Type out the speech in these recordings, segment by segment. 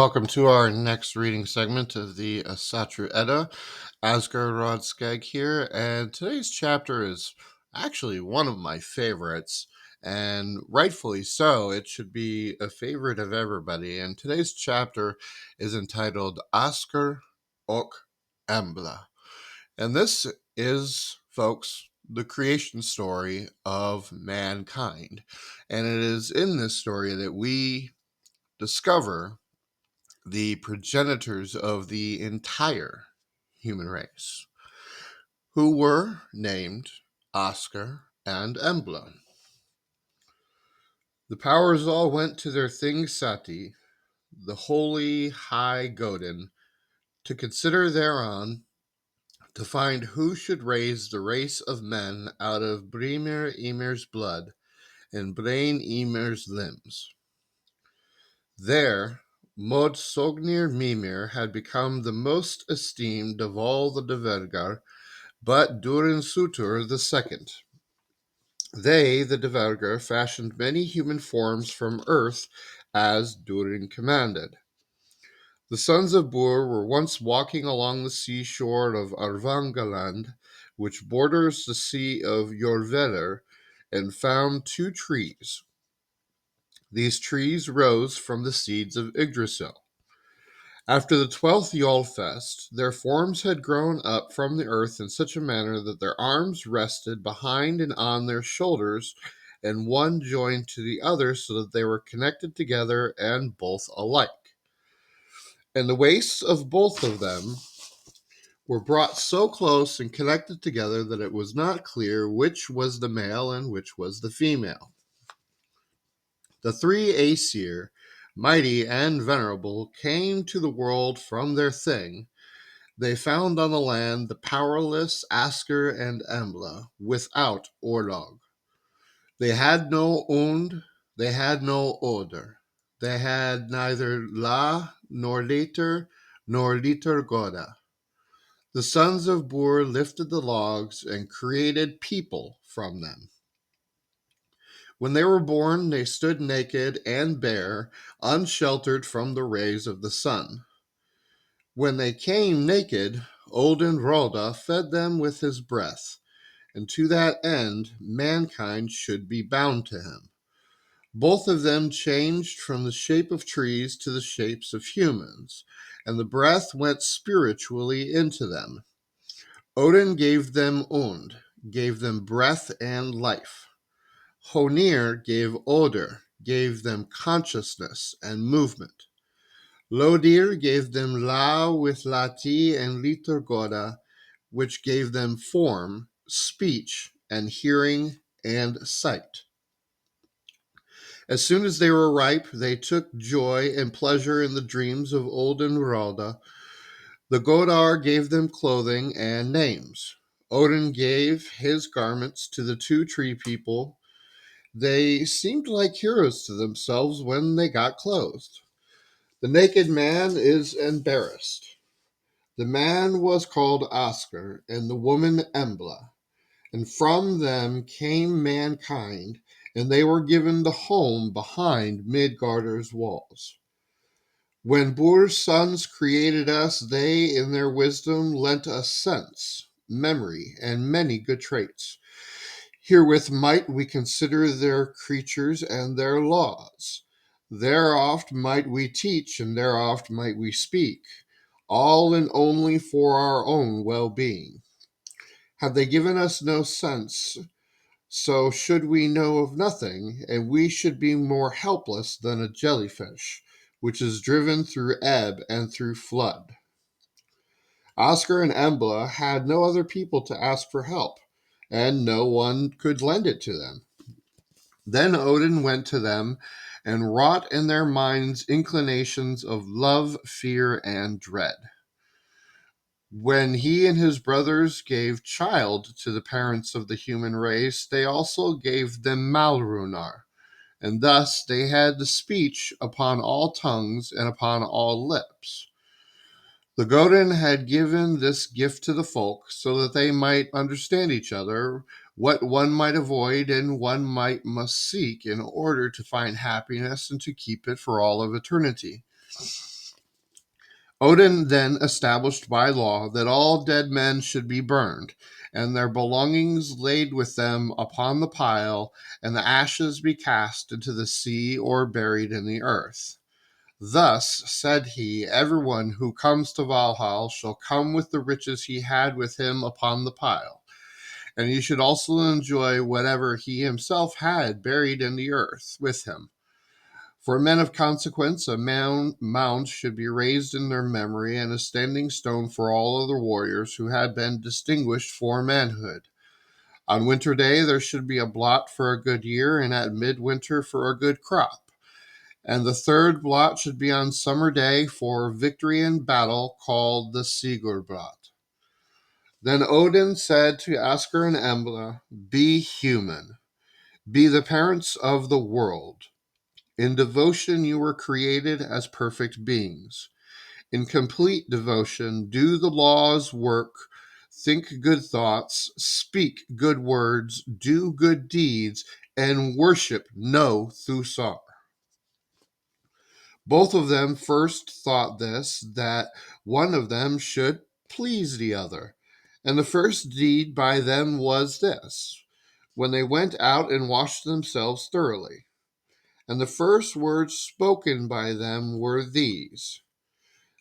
welcome to our next reading segment of the Asatru Edda. Asgard here, and today's chapter is actually one of my favorites, and rightfully so. It should be a favorite of everybody, and today's chapter is entitled Askr ok Embla. And this is, folks, the creation story of mankind. And it is in this story that we discover the progenitors of the entire human race, who were named Askr and Embla. The powers all went to their Thing Sati, the holy high Godin, to consider thereon, to find who should raise the race of men out of Brimir Ymir's blood and Brain Ymir's limbs. There, Mod Sognir Mimir had become the most esteemed of all the Dvergar, but Durin Sutur the second. They, the Dvergar, fashioned many human forms from earth, as Durin commanded. The sons of Bur were once walking along the seashore of Arvangaland, which borders the sea of Jorvedr, and found two trees. These trees rose from the seeds of Yggdrasil. After the 12th Yolfest, their forms had grown up from the earth in such a manner that their arms rested behind and on their shoulders, and one joined to the other so that they were connected together and both alike. And the waists of both of them were brought so close and connected together that it was not clear which was the male and which was the female. The three Aesir, mighty and venerable, came to the world from their thing. They found on the land the powerless Askr and Embla, without Orlog. They had no Und, they had no Oder. They had neither La, nor Later, nor Liter Goda. The sons of Bur lifted the logs and created people from them. When they were born, they stood naked and bare, unsheltered from the rays of the sun. When they came naked, Odin Rolda fed them with his breath, and to that end mankind should be bound to him. Both of them changed from the shape of trees to the shapes of humans, and the breath went spiritually into them. Odin gave them Und, gave them breath and life. Honir gave Oder, gave them consciousness and movement. Lodir gave them La with Lati and Liturgoda, which gave them form, speech, and hearing and sight. As soon as they were ripe, they took joy and pleasure in the dreams of Odin Ralda. The Godar gave them clothing and names. Odin gave his garments to the two tree people. They seemed like heroes to themselves when they got clothed. The naked man is embarrassed. The man was called Askr, and the woman Embla. And from them came mankind, and they were given the home behind Midgarder's walls. When Bur's sons created us, they, in their wisdom, lent us sense, memory, and many good traits. Herewith might we consider their creatures and their laws. Thereoft might we teach, and thereoft might we speak, all and only for our own well-being. Have they given us no sense, so should we know of nothing, and we should be more helpless than a jellyfish, which is driven through ebb and through flood. Askr and Embla had no other people to ask for help, and no one could lend it to them. Then Odin went to them and wrought in their minds inclinations of love, fear, and dread. When he and his brothers gave child to the parents of the human race, they also gave them Malrunar, and thus they had the speech upon all tongues and upon all lips. The Godin had given this gift to the folk so that they might understand each other, what one might avoid and one must seek in order to find happiness and to keep it for all of eternity. Odin then established by law that all dead men should be burned, and their belongings laid with them upon the pile, and the ashes be cast into the sea or buried in the earth. Thus, said he, everyone who comes to Valhall shall come with the riches he had with him upon the pile, and he should also enjoy whatever he himself had buried in the earth with him. For men of consequence, a mound should be raised in their memory, and a standing stone for all other warriors who had been distinguished for manhood. On winter day there should be a blot for a good year, and at midwinter for a good crop. And the third blot should be on summer day for victory in battle, called the Sigurblot. Then Odin said to Askr and Embla, be human, be the parents of the world. In devotion you were created as perfect beings. In complete devotion, do the law's work, think good thoughts, speak good words, do good deeds, and worship no Thusar. Both of them first thought this, that one of them should please the other. And the first deed by them was this, when they went out and washed themselves thoroughly. And the first words spoken by them were these,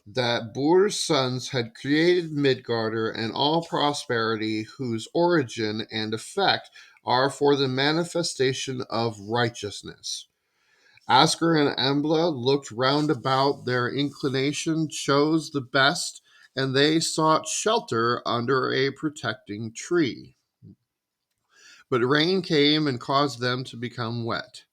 that Bur's sons had created Midgardr and all prosperity, whose origin and effect are for the manifestation of righteousness. Askr and Embla looked round about, their inclination chose the best, and they sought shelter under a protecting tree. But rain came and caused them to become wet.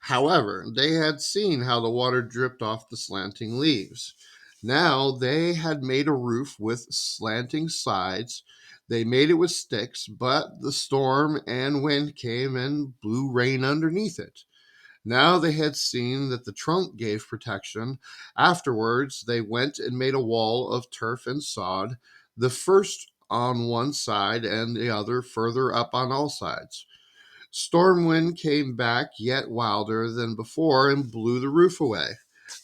However, they had seen how the water dripped off the slanting leaves. Now they had made a roof with slanting sides. They made it with sticks, but the storm and wind came and blew rain underneath it. Now they had seen that the trunk gave protection. Afterwards, they went and made a wall of turf and sod, the first on one side and the other further up on all sides. Stormwind came back yet wilder than before and blew the roof away.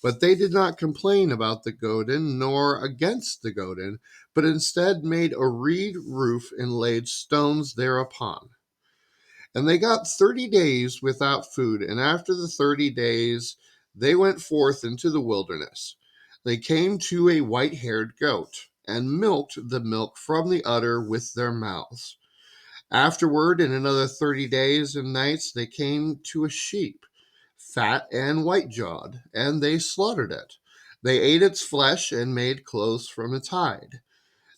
But they did not complain about the Godin nor against the Godin, but instead made a reed roof and laid stones thereupon. And they got 30 days without food, and after the 30 days they went forth into the wilderness. They came to a white-haired goat, and milked the milk from the udder with their mouths. Afterward, in another 30 days and nights, they came to a sheep, fat and white-jawed, and they slaughtered it. They ate its flesh and made clothes from its hide.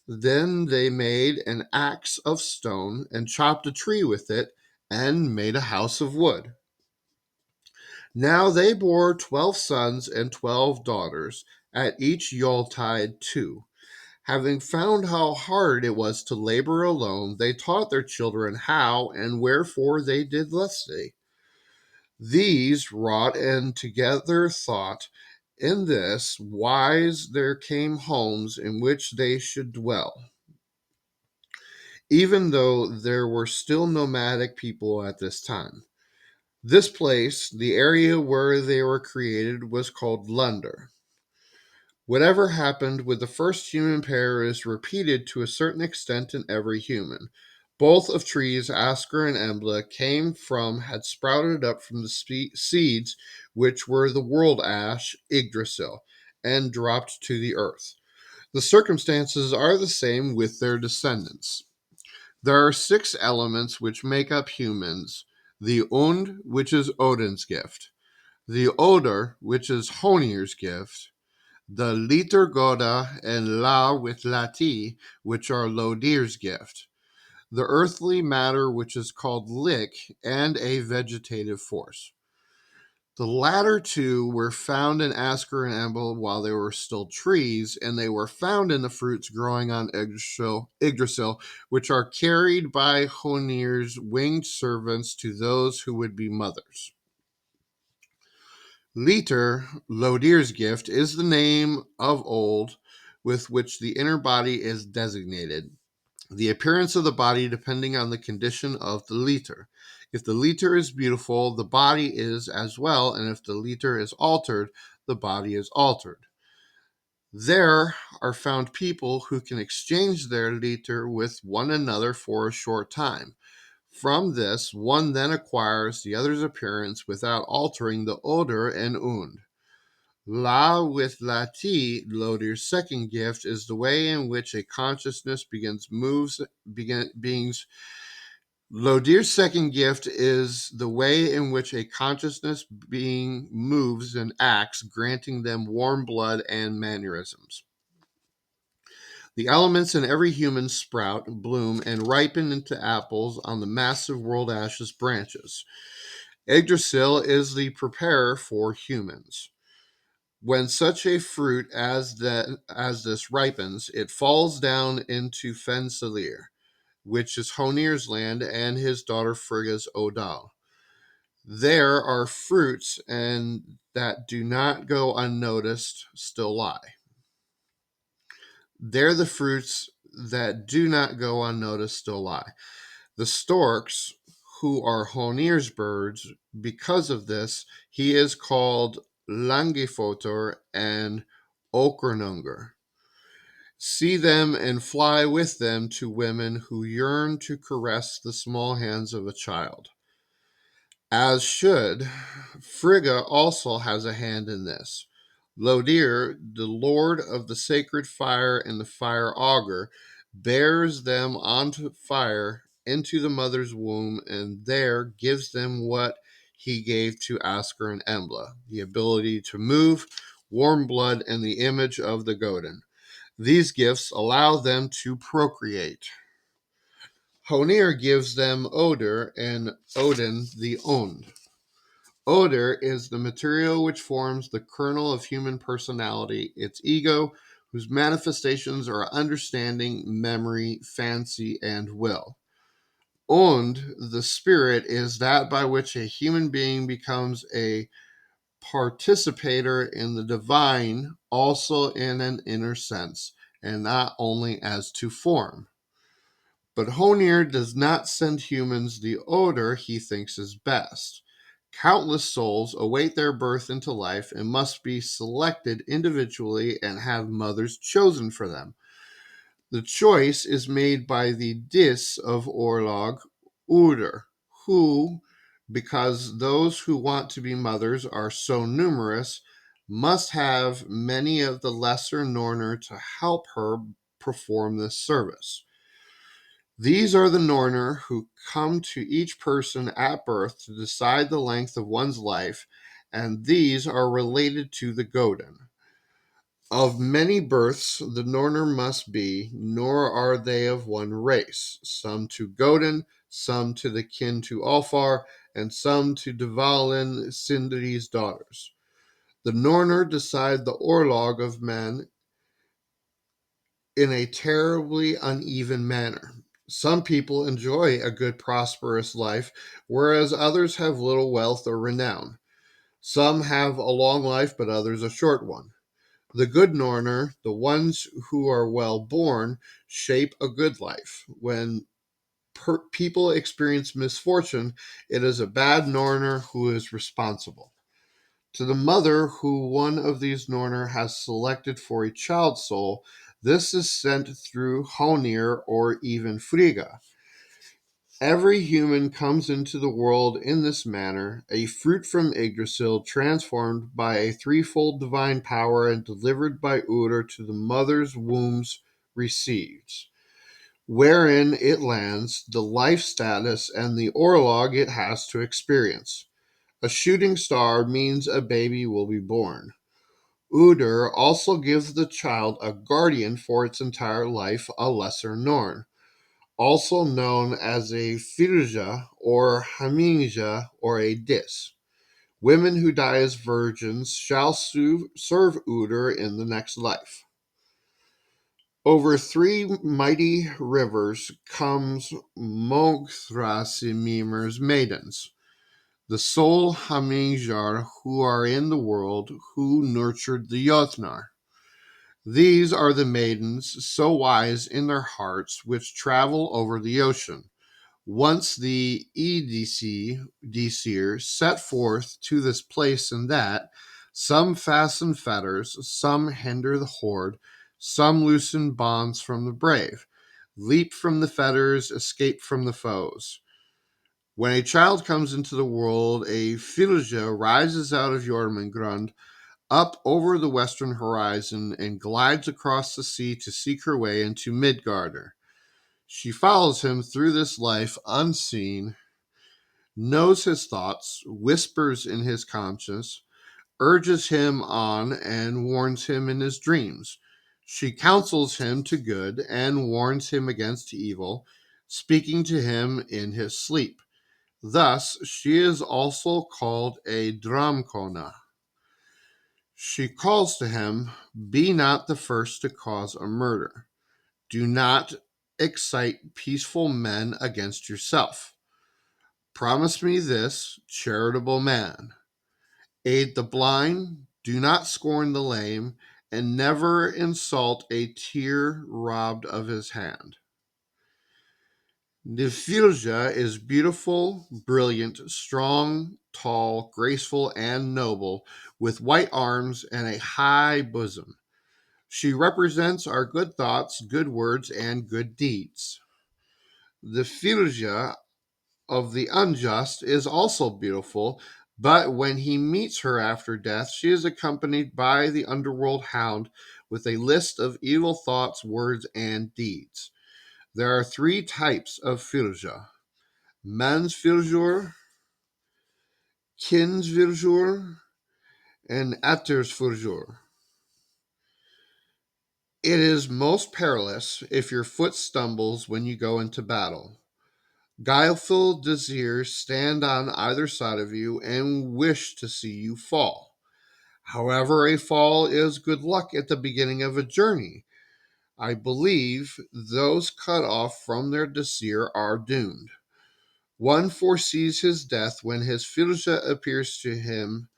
Then they made an axe of stone and chopped a tree with it and made a house of wood. Now they bore 12 sons and 12 daughters, at each Yuletide 2. Having found how hard it was to labor alone, they taught their children how and wherefore they did thusly. These wrought and together thought. In this wise there came homes in which they should dwell, even though there were still nomadic people at this time. This place, the area where they were created, was called Lunder. Whatever happened with the first human pair is repeated to a certain extent in every human. Both of trees, Askr and Embla, came from, had sprouted up from the seeds, which were the world ash, Yggdrasil, and dropped to the earth. The circumstances are the same with their descendants. There are 6 elements which make up humans: the Und, which is Odin's gift; the Oder, which is Honir's gift; the Liturgoda and La with Lati, which are Lodir's gift; the earthly matter, which is called Lik, and a vegetative force. The latter 2 were found in Askr and Embla while they were still trees, and they were found in the fruits growing on Yggdrasil, which are carried by Honir's winged servants to those who would be mothers. Litur, Lodir's gift, is the name of old with which the inner body is designated. The appearance of the body depending on the condition of the Litur. If the Litur is beautiful, the body is as well, and if the Litur is altered, the body is altered. There are found people who can exchange their litter with one another for a short time. From this, one then acquires the other's appearance without altering the odor and und. La with Lati, Lodir's second gift, is the way in which a consciousness beings. Lodir's second gift is the way in which a consciousness being moves and acts, granting them warm blood and mannerisms. The elements in every human sprout, bloom, and ripen into apples on the massive world ash's branches. Yggdrasil is the preparer for humans. When such a fruit as this ripens, it falls down into Fensalir, which is Honir's land, and his daughter Frigga's Odal. There are fruits and that do not go unnoticed still lie. There the fruits that do not go unnoticed still lie. The storks, who are Honir's birds, because of this, he is called Langifotor and Okernungur. See them and fly with them to women who yearn to caress the small hands of a child. As should, Frigga also has a hand in this. Lodir, the lord of the sacred fire and the fire auger, bears them onto fire into the mother's womb, and there gives them what he gave to Askr and Embla, the ability to move, warm blood, and the image of the Godin. These gifts allow them to procreate. Honir gives them odor, and Odin the ond. Odor is the material which forms the kernel of human personality, its ego, whose manifestations are understanding, memory, fancy, and will. Und, the spirit, is that by which a human being becomes a participator in the divine, also in an inner sense, and not only as to form. But Honir does not send humans the odor he thinks is best. Countless souls await their birth into life and must be selected individually and have mothers chosen for them. The choice is made by the Dis of Orlog, Uder, who, because those who want to be mothers are so numerous, must have many of the lesser Norner to help her perform this service. These are the Norner who come to each person at birth to decide the length of one's life, and these are related to the Godin. Of many births the Norner must be, nor are they of one race, some to Godin, some to the kin to Alfar, and some to Dvalin, Sindri's daughters. The Norner decide the Orlog of men in a terribly uneven manner. Some people enjoy a good, prosperous life, whereas others have little wealth or renown. Some have a long life, but others a short one. The good Norner, the ones who are well born, shape a good life. When people experience misfortune, it is a bad Norner who is responsible. To the mother who one of these Norner has selected for a child soul, this is sent through Honir or even Frigga. Every human comes into the world in this manner, a fruit from Yggdrasil, transformed by a threefold divine power and delivered by Uder to the mother's wombs receives, wherein it lands, the life status, and the orlog it has to experience. A shooting star means a baby will be born. Uder also gives the child a guardian for its entire life, a lesser Norn, also known as a Firja or Haminja or a Dis. Women who die as virgins shall serve Uder in the next life. Over three mighty rivers comes Mogthrasimmir's maidens, the sole Haminjar who are in the world, who nurtured the Jotnar. These are the maidens, so wise in their hearts, which travel over the ocean. Once the Edc set forth to this place and that, Some fasten fetters, some hinder the horde, some loosen bonds from the brave. Leap from the fetters, escape from the foes. When a child comes into the world, a Filja rises out of Jormungand up over the western horizon and glides across the sea to seek her way into Midgard. She follows him through this life unseen, knows his thoughts, whispers in his conscience, urges him on, and warns him in his dreams. She counsels him to good and warns him against evil, speaking to him in his sleep. Thus, she is also called a Dramkona. She calls to him, "Be not the first to cause a murder. Do not excite peaceful men against yourself. Promise me this, charitable man. Aid the blind, do not scorn the lame, and never insult a tear robbed of his hand." Nifilja is beautiful, brilliant, strong, tall, graceful, and noble, with white arms and a high bosom. She represents our good thoughts, good words, and good deeds. The Filja of the unjust is also beautiful, but when he meets her after death, she is accompanied by the underworld hound with a list of evil thoughts, words, and deeds. There are three types of Filja: Mansfilgur, Kinsfilgur, and Attersfilgur. It is most perilous if your foot stumbles when you go into battle. Guileful desires stand on either side of you and wish to see you fall. However, a fall is good luck at the beginning of a journey. I believe those cut off from their desire are doomed. One foresees his death when his Filja appears to him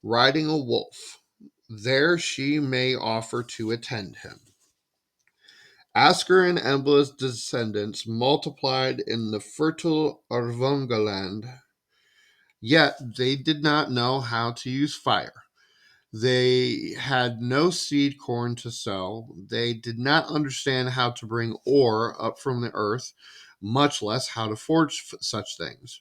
riding a wolf. There she may offer to attend him. Askr and Embla's descendants multiplied in the fertile Arvungaland, yet they did not know how to use fire. They had no seed corn to sow. They did not understand how to bring ore up from the earth, much less how to forge such things.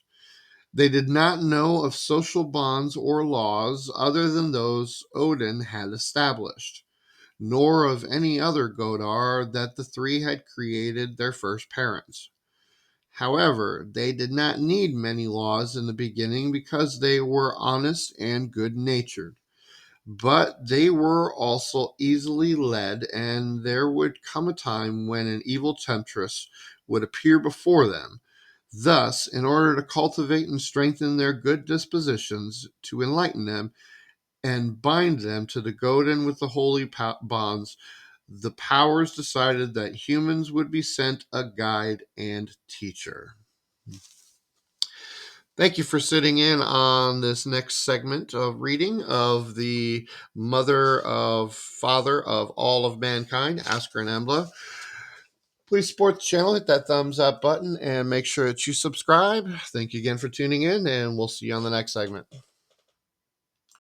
They did not know of social bonds or laws other than those Odin had established, nor of any other Godar that the three had created their first parents. However, they did not need many laws in the beginning because they were honest and good natured. But they were also easily led, and there would come a time when an evil temptress would appear before them. Thus, in order to cultivate and strengthen their good dispositions, to enlighten them, and bind them to the Godin with the holy bonds, the powers decided that humans would be sent a guide and teacher. Thank you for sitting in on this next segment of reading of the mother of father of all of mankind, Askr and Embla. Please support the channel, hit that thumbs up button, and make sure that you subscribe. Thank you again for tuning in, and we'll see you on the next segment.